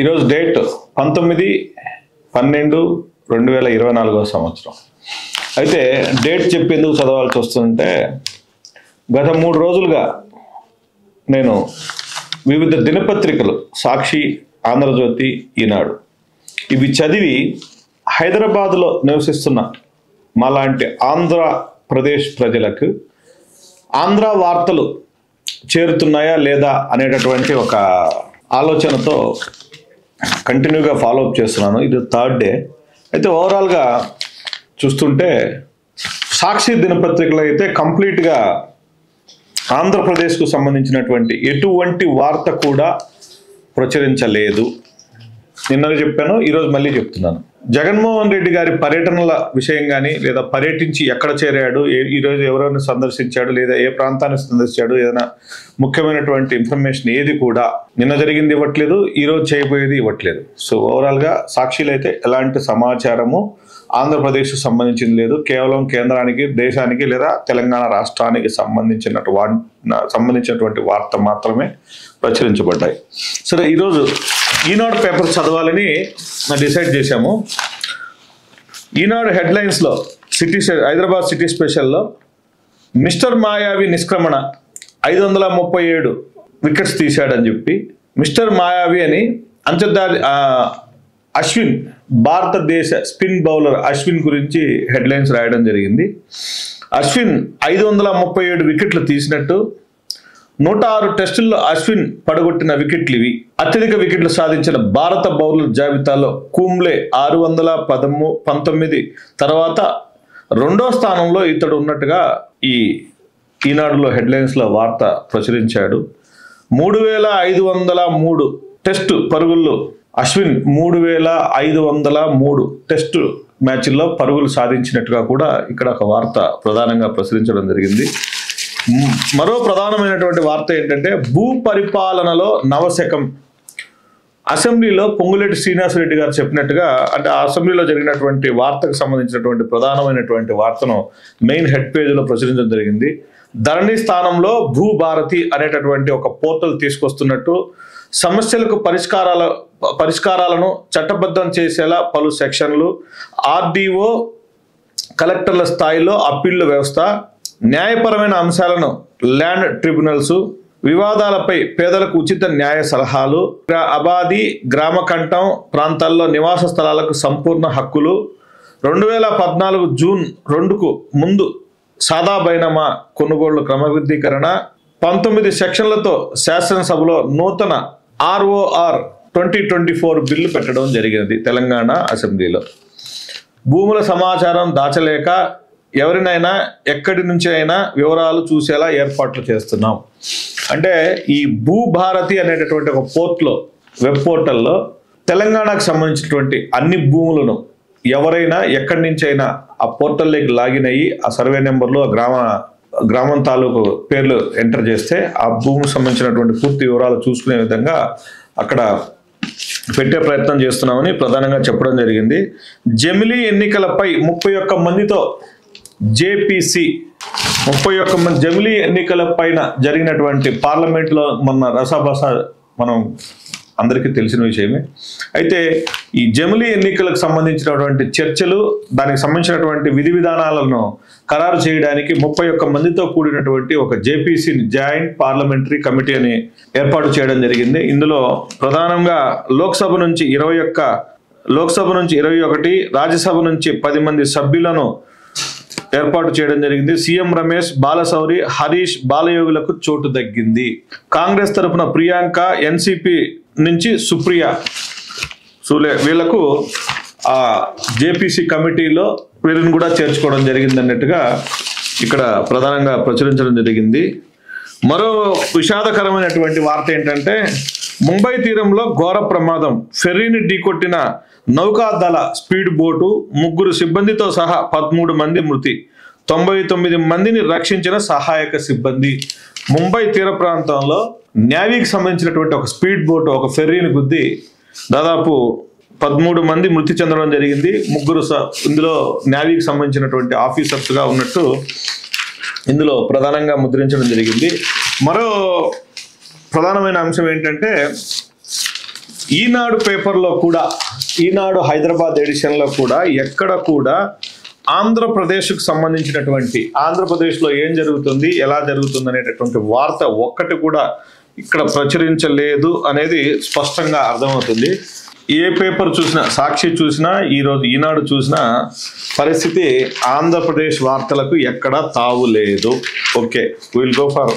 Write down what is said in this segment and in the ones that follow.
ఈరోజు డేట్ 19/12/2024 సంవత్సరం. అయితే డేట్ చెప్పేందుకు చదవాల్సి వస్తుంటే గత 3 రోజులుగా నేను వివిధ దినపత్రికలు సాక్షి, ఆంధ్రజ్యోతి, ఈనాడు ఇవి చదివి హైదరాబాదులో నివసిస్తున్న మాలాంటి ఆంధ్రప్రదేశ్ ప్రజలకు ఆంధ్ర వార్తలు చేరుతున్నాయా లేదా అనేటటువంటి ఒక ఆలోచనతో కంటిన్యూగా ఫాలోఅప్ చేస్తున్నాను. ఇది 3rd డే. అయితే ఓవరాల్గా చూస్తుంటే సాక్షి దినపత్రికలు అయితే కంప్లీట్గా ఆంధ్రప్రదేశ్కు సంబంధించినటువంటి ఎటువంటి వార్త కూడా ప్రచురించలేదు. నిన్న చెప్పాను, ఈరోజు మళ్ళీ చెప్తున్నాను. జగన్మోహన్ రెడ్డి గారి పర్యటనల విషయం కానీ, లేదా పర్యటించి ఎక్కడ చేరాడు, ఈరోజు ఎవరెవరిని సందర్శించాడు, లేదా ఏ ప్రాంతాన్ని సందర్శించాడు, ఏదైనా ముఖ్యమైనటువంటి ఇన్ఫర్మేషన్ ఏది కూడా నిన్న జరిగింది ఇవ్వట్లేదు, ఈరోజు చేయబోయేది ఇవ్వట్లేదు. సో ఓవరాల్గా సాక్షిలో అయితే ఎలాంటి సమాచారము ఆంధ్రప్రదేశ్కు సంబంధించింది లేదు. కేవలం కేంద్రానికి, దేశానికి లేదా తెలంగాణ రాష్ట్రానికి సంబంధించినటువంటి వార్త మాత్రమే ప్రచురించబడ్డాయి. సరే, ఈరోజు ఈనాడు పేపర్ చదవాలని డిసైడ్ చేశాము. ఈనాడు హెడ్లైన్స్లో హైదరాబాద్ సిటీ స్పెషల్లో మిస్టర్ మాయావి నిష్క్రమణ 537 వికెట్స్ తీశాడని చెప్పి, మిస్టర్ మాయావి అని అశ్విన్, భారతదేశ స్పిన్ బౌలర్ అశ్విన్ గురించి హెడ్లైన్స్ రాయడం జరిగింది. అశ్విన్ 537 వికెట్లు తీసినట్టు, 106 టెస్టుల్లో అశ్విన్ పడగొట్టిన వికెట్లు ఇవి. అత్యధిక వికెట్లు సాధించిన భారత బౌలర్ జాబితాలో కుంబ్లే 619 తర్వాత 2వ స్థానంలో ఇతడు ఉన్నట్టుగా ఈనాడులో హెడ్లైన్స్లో వార్త ప్రచురించాడు. 3503 టెస్టు పరుగుల్లో అశ్విన్ 3503 టెస్టు మ్యాచ్ల్లో పరుగులు సాధించినట్టుగా కూడా ఇక్కడ ఒక వార్త ప్రధానంగా ప్రచురించడం జరిగింది. మరో ప్రధానమైనటువంటి వార్త ఏంటంటే, భూ పరిపాలనలో నవశకం. అసెంబ్లీలో పొంగులేటి శ్రీనివాసరెడ్డి గారు చెప్పినట్టుగా, అంటే ఆ అసెంబ్లీలో జరిగినటువంటి వార్తకు సంబంధించినటువంటి ప్రధానమైనటువంటి వార్తను మెయిన్ హెడ్ పేజీలో ప్రచురించడం జరిగింది. ధరణి స్థానంలో భూభారతి అనేటటువంటి ఒక పోర్టల్ తీసుకొస్తున్నట్టు, సమస్యలకు పరిష్కారాలను చట్టబద్ధం చేసేలా పలు సెక్షన్లు, ఆర్డీఓ కలెక్టర్ల స్థాయిలో అప్పీళ్ల వ్యవస్థ, న్యాయపరమైన అంశాలను ల్యాండ్ ట్రిబ్యునల్స్, వివాదాలపై పేదలకు ఉచిత న్యాయ సలహాలు, అబాది గ్రామకంఠం ప్రాంతాల్లో నివాస స్థలాలకు సంపూర్ణ హక్కులు, 2014 జూన్ 2కు ముందు సాదా బైనామా కొనుగోళ్లు క్రమబద్ధీకరణ, 19 సెక్షన్లతో శాసనసభలో నూతన ROR 2024 బిల్లు పెట్టడం జరిగినది తెలంగాణ అసెంబ్లీలో. భూముల సమాచారం దాచలేక ఎవరినైనా ఎక్కడి నుంచి అయినా వివరాలు చూసేలా ఏర్పాట్లు చేస్తున్నాం. అంటే ఈ భూభారతి అనేటటువంటి ఒక వెబ్ పోర్టల్లో తెలంగాణకు సంబంధించినటువంటి అన్ని భూములను ఎవరైనా ఎక్కడి నుంచి అయినా ఆ పోర్టల్లోకి లాగిన్ అయ్యి ఆ సర్వే నెంబర్లు, ఆ గ్రామం తాలూకు పేర్లు ఎంటర్ చేస్తే ఆ భూమికి సంబంధించినటువంటి పూర్తి వివరాలు చూసుకునే విధంగా అక్కడ పెట్టే ప్రయత్నం చేస్తున్నామని ప్రధానంగా చెప్పడం జరిగింది. జమిలీ ఎన్నికలపై 31 మందితో జేపీసీ 31 మంది జమిలీ ఎన్నికల పైన జరిగినటువంటి పార్లమెంట్లో మొన్న రసాబస మనం అందరికీ తెలిసిన విషయమే. అయితే ఈ జమిలీ ఎన్నికలకు సంబంధించినటువంటి చర్చలు, దానికి సంబంధించినటువంటి విధి విధానాలను ఖరారు చేయడానికి 31 మందితో కూడినటువంటి ఒక జేపీసీని, జాయింట్ పార్లమెంటరీ కమిటీ అని ఏర్పాటు చేయడం జరిగింది. ఇందులో ప్రధానంగా లోక్సభ నుంచి 21, రాజ్యసభ నుంచి 10 మంది సభ్యులను ఏర్పాటు చేయడం జరిగింది. సీఎం రమేష్, బాలశౌరి, హరీష్, బాలయోగులకు చోటు దక్కింది. కాంగ్రెస్ తరఫున ప్రియాంక, ఎన్సీపీ నుంచి సుప్రియా సూలే వీళ్లకు ఆ జేపీసీ కమిటీలో వీళ్ళని కూడా చేర్చుకోవడం జరిగింది అన్నట్టుగా ఇక్కడ ప్రధానంగా ప్రచురించడం జరిగింది. మరో విషాదకరమైనటువంటి వార్త ఏంటంటే, ముంబై తీరంలో ఘోర ప్రమాదం. ఫెర్రీని ఢీకొట్టిన నౌకాదళ స్పీడ్ బోటు, 3 సిబ్బందితో సహా 13 మంది మృతి, 99 మందిని రక్షించిన సహాయక సిబ్బంది. ముంబై తీర ప్రాంతంలో నేవీకి సంబంధించినటువంటి ఒక స్పీడ్ బోటు ఒక ఫెర్రీని గుద్ది దాదాపు 13 మంది మృతి చెందడం జరిగింది. 3 ఇందులో నేవీకి సంబంధించినటువంటి ఆఫీసర్స్గా ఉన్నట్టు ఇందులో ప్రధానంగా ముద్రించడం జరిగింది. మరో ప్రధానమైన అంశం ఏంటంటే, ఈనాడు పేపర్లో కూడా, ఈనాడు హైదరాబాద్ ఎడిషన్లో కూడా ఎక్కడ కూడా ఆంధ్రప్రదేశ్కు సంబంధించినటువంటి, ఆంధ్రప్రదేశ్లో ఏం జరుగుతుంది, ఎలా జరుగుతుంది అనేటటువంటి వార్త ఒక్కటి కూడా ఇక్కడ ప్రచురించలేదు అనేది స్పష్టంగా అర్థమవుతుంది. ఏ పేపర్ చూసినా, సాక్షి చూసినా, ఈరోజు ఈనాడు చూసినా పరిస్థితి ఆంధ్రప్రదేశ్ వార్తలకు ఎక్కడా తావు లేదు. ఓకే, విల్ గో ఫర్,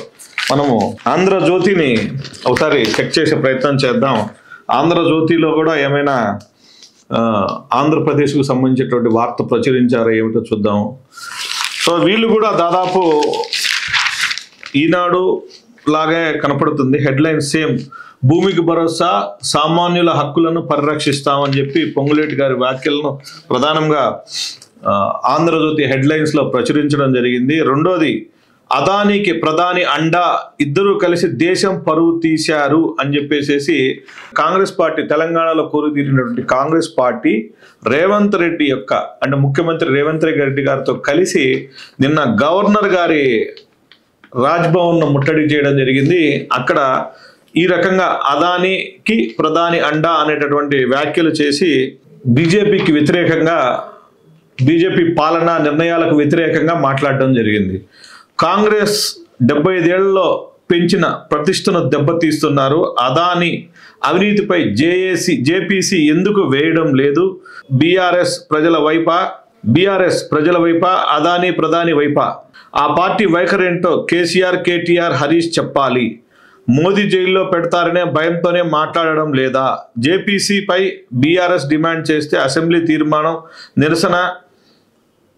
మనము ఆంధ్రజ్యోతిని ఒకసారి చెక్ చేసే ప్రయత్నం చేద్దాం. ఆంధ్రజ్యోతిలో కూడా ఏమైనా ఆంధ్రప్రదేశ్కు సంబంధించినటువంటి వార్త ప్రచురించారో ఏమిటో చూద్దాం. సో వీళ్ళు కూడా దాదాపు ఈనాడు లాగే కనపడుతుంది. హెడ్లైన్ సేమ్, భూమికి భరోసా, సామాన్యుల హక్కులను పరిరక్షిస్తామని చెప్పి పొంగులేటి గారి వ్యాఖ్యలను ప్రధానంగా ఆంధ్రజ్యోతి హెడ్లైన్స్లో ప్రచురించడం జరిగింది. రెండోది, అదానికి ప్రధాని అండా, ఇద్దరు కలిసి దేశం పరువు తీశారు అని చెప్పేసి కాంగ్రెస్ పార్టీ, తెలంగాణలో కోరుతీరినటువంటి కాంగ్రెస్ పార్టీ రేవంత్ రెడ్డి యొక్క, అంటే ముఖ్యమంత్రి రేవంత్ రెడ్డి గారితో కలిసి నిన్న గవర్నర్ గారి రాజ్భవన్ను ముట్టడి చేయడం జరిగింది. అక్కడ ఈ రకంగా అదానికి ప్రధాని అండా అనేటటువంటి వ్యాఖ్యలు చేసి బీజేపీకి వ్యతిరేకంగా, బీజేపీ పాలనా నిర్ణయాలకు వ్యతిరేకంగా మాట్లాడడం జరిగింది. కాంగ్రెస్ 75 ఏళ్లలో పెంచిన ప్రతిష్టను దెబ్బతీస్తున్నారు. అదాని అవినీతిపై జేపీసీ ఎందుకు వేయడం లేదు? బీఆర్ఎస్ ప్రజల వైపా, అదాని ప్రధాని వైపా? ఆ పార్టీ వైఖరేంటో కేసీఆర్, కేటీఆర్, హరీష్ చెప్పాలి. మోదీ జైల్లో పెడతారనే భయంతోనే మాట్లాడడం లేదా? జేపీసీపై బీఆర్ఎస్ డిమాండ్ చేస్తే అసెంబ్లీ తీర్మానం నిరసన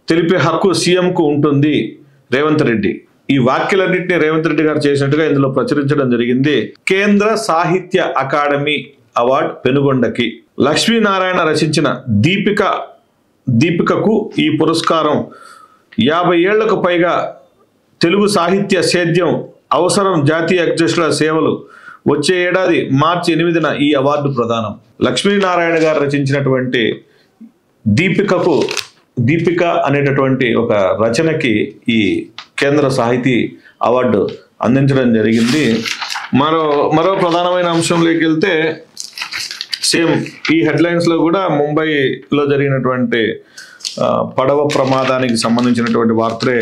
తెలిపే హక్కు సీఎంకు ఉంటుంది. రేవంత్ రెడ్డి ఈ వ్యాఖ్యలన్నింటినీ రేవంత్ రెడ్డి గారు చేసినట్టుగా ఇందులో ప్రచురించడం జరిగింది. కేంద్ర సాహిత్య అకాడమీ అవార్డు పెనుగొండకి. లక్ష్మీనారాయణ రచించిన దీపికకు ఈ పురస్కారం. 50 ఏళ్లకు పైగా తెలుగు సాహిత్య సేద్యం అవసరం, జాతీయ అధ్యక్షుల సేవలు. వచ్చే ఏడాది మార్చి 8న ఈ అవార్డు ప్రదానం. లక్ష్మీనారాయణ గారు రచించినటువంటి దీపిక అనేటటువంటి ఒక రచనకి ఈ కేంద్ర సాహితీ అవార్డు అందించడం జరిగింది. మరో ప్రధానమైన అంశంలోకి వెళ్తే, సేమ్ ఈ హెడ్లైన్స్లో కూడా ముంబైలో జరిగినటువంటి పడవ ప్రమాదానికి సంబంధించినటువంటి వార్తలే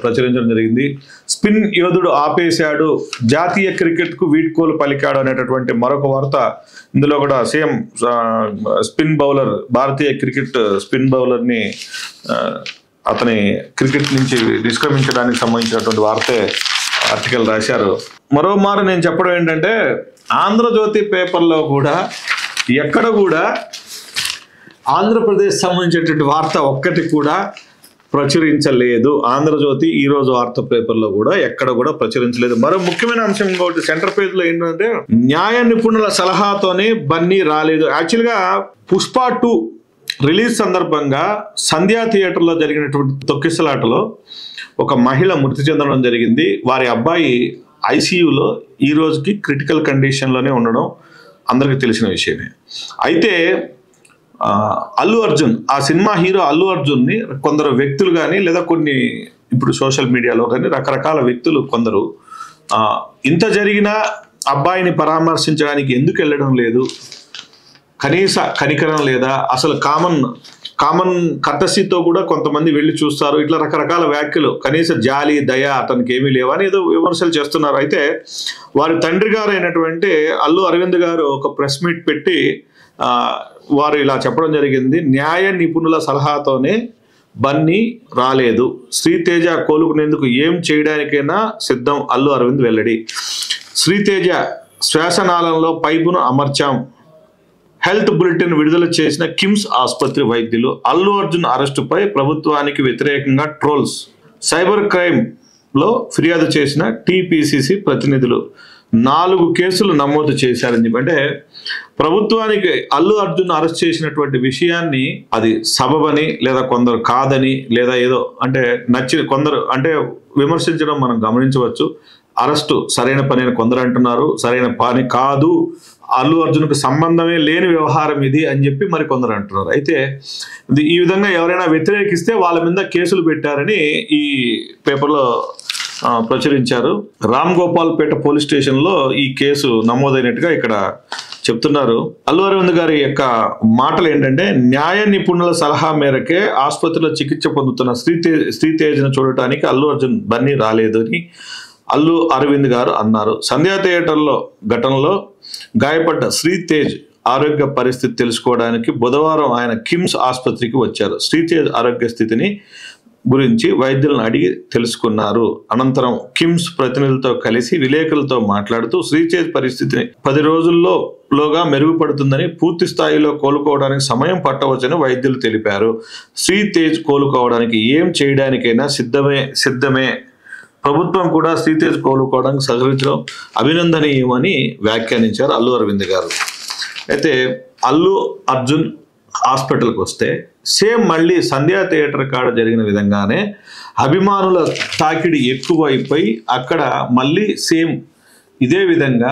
ప్రచురించడం జరిగింది. స్పిన్ యోధుడు ఆపేశాడు, జాతీయ క్రికెట్కు వీడ్కోలు పలికాడు అనేటటువంటి మరొక వార్త ఇందులో కూడా సేమ్. స్పిన్ బౌలర్, భారతీయ క్రికెట్ స్పిన్ బౌలర్ని అతని క్రికెట్ నుంచి నిష్క్రమించడానికి సంబంధించినటువంటి వార్తే ఆర్టికల్ రాశారు. మరోమారు నేను చెప్పడం ఏంటంటే, ఆంధ్రజ్యోతి పేపర్లో కూడా ఎక్కడ కూడా ఆంధ్రప్రదేశ్ సంబంధించినటువంటి వార్త ఒక్కటి కూడా ప్రచురించలేదు. ఆంధ్రజ్యోతి ఈరోజు వార్తా పేపర్లో కూడా ఎక్కడ కూడా ప్రచురించలేదు. మరో ముఖ్యమైన అంశం ఇంకోటి సెంటర్ పేజ్లో ఏంటంటే, న్యాయ నిపుణుల సలహాతోనే బన్నీ రాలేదు. యాక్చువల్గా పుష్ప 2 రిలీజ్ సందర్భంగా సంధ్యా థియేటర్లో జరిగినటువంటి తొక్కిసలాటలో ఒక మహిళ మృతి చెందడం జరిగింది. వారి అబ్బాయి ఐసీయూలో ఈ రోజుకి క్రిటికల్ కండిషన్లోనే ఉండడం అందరికీ తెలిసిన విషయమే. అయితే అల్లు అర్జున్, ఆ సినిమా హీరో అల్లు అర్జున్ని కొందరు వ్యక్తులు కానీ, లేదా కొన్ని ఇప్పుడు సోషల్ మీడియాలో కానీ రకరకాల వ్యక్తులు కొందరు ఇంత జరిగినా అబ్బాయిని పరామర్శించడానికి ఎందుకు వెళ్ళడం లేదు, కనీస కనికరం లేదా, అసలు కామన్ కర్టసీతో కూడా కొంతమంది వెళ్ళి చూస్తారు, ఇట్లా రకరకాల వ్యాఖ్యలు, కనీస జాలి దయ అతనికి ఏమీ లేవా అని ఏదో విమర్శలు చేస్తున్నారు. అయితే వారి తండ్రి గారు అయినటువంటి అల్లు అరవింద్ గారు ఒక ప్రెస్ మీట్ పెట్టి వారు ఇలా చెప్పడం జరిగింది. న్యాయ నిపుణుల సలహాతోనే బన్నీ రాలేదు, శ్రీతేజ కోలుకునేందుకు ఏం చేయడానికైనా సిద్ధం, అల్లు అరవింద్ వెల్లడి. శ్రీతేజ శ్వాసనాళంలో పైపును అమర్చాం, హెల్త్ బులెటిన్ విడుదల చేసిన కిమ్స్ ఆసుపత్రి వైద్యులు. అల్లు అర్జున్ అరెస్టుపై ప్రభుత్వానికి వ్యతిరేకంగా ట్రోల్స్. సైబర్ క్రైమ్లో ఫిర్యాదు చేసిన టీపీసీసీ ప్రతినిధులు 4 కేసులు నమోదు చేశారని చెప్పి. అంటే ప్రభుత్వానికి అల్లు అర్జున్ అరెస్ట్ చేసినటువంటి విషయాన్ని అది సబబని, లేదా కొందరు కాదని, లేదా ఏదో అంటే కొందరు అంటే విమర్శించడం మనం గమనించవచ్చు. అరెస్టు సరైన పని అని కొందరు అంటున్నారు, సరైన పని కాదు, అల్లు అర్జున్కు సంబంధమే లేని వ్యవహారం ఇది అని చెప్పి మరి కొందరు అంటున్నారు. అయితే ఈ విధంగా ఎవరైనా వ్యతిరేకిస్తే వాళ్ళ మీద కేసులు పెట్టారని ఈ పేపర్లో ప్రచురించారు. రామ్ గోపాల్ పేట పోలీస్ స్టేషన్లో ఈ కేసు నమోదైనట్టుగా ఇక్కడ చెప్తున్నారు. అల్లు అరవింద్ గారి యొక్క మాటలు ఏంటంటే, న్యాయ నిపుణుల సలహా మేరకే ఆసుపత్రిలో చికిత్స పొందుతున్న శ్రీతేజ్ను చూడటానికి అల్లు అర్జున్ బన్నీ రాలేదు అని అల్లు అరవింద్ గారు అన్నారు. సంధ్యా థియేటర్లో ఘటనలో గాయపడ్డ శ్రీతేజ్ ఆరోగ్య పరిస్థితి తెలుసుకోవడానికి బుధవారం ఆయన కిమ్స్ ఆసుపత్రికి వచ్చారు. శ్రీతేజ్ ఆరోగ్య స్థితిని గురించి వైద్యులను అడిగి తెలుసుకున్నారు. అనంతరం కిమ్స్ ప్రతినిధులతో కలిసి విలేకరులతో మాట్లాడుతూ శ్రీతేజ్ పరిస్థితిని 10 రోజుల్లోగా మెరుగుపడుతుందని, పూర్తి స్థాయిలో కోలుకోవడానికి సమయం పట్టవచ్చని వైద్యులు తెలిపారు. శ్రీతేజ్ కోలుకోవడానికి ఏం చేయడానికైనా సిద్ధమే. ప్రభుత్వం కూడా శ్రీతేజ్ కోలుకోవడానికి సహకరించడం అభినందనీయమని వ్యాఖ్యానించారు అల్లు అరవింద్ గారు. అయితే అల్లు అర్జున్ హాస్పిటల్కి వస్తే సేమ్ మళ్ళీ సంధ్యా థియేటర్ కాడ జరిగిన విధంగానే అభిమానుల తాకిడి ఎక్కువైపోయి అక్కడ మళ్ళీ సేమ్ ఇదే విధంగా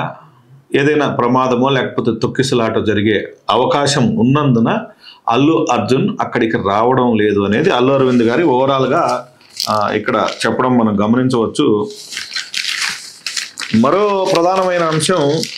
ఏదైనా ప్రమాదమో లేకపోతే తొక్కిసలాట జరిగే అవకాశం ఉన్నందున అల్లు అర్జున్ అక్కడికి రావడం లేదు అనేది అల్లు అరవింద్ గారి ఓవరాల్గా ఇక్కడ చెప్పడం మనం గమనించవచ్చు. మరో ప్రధానమైన అంశం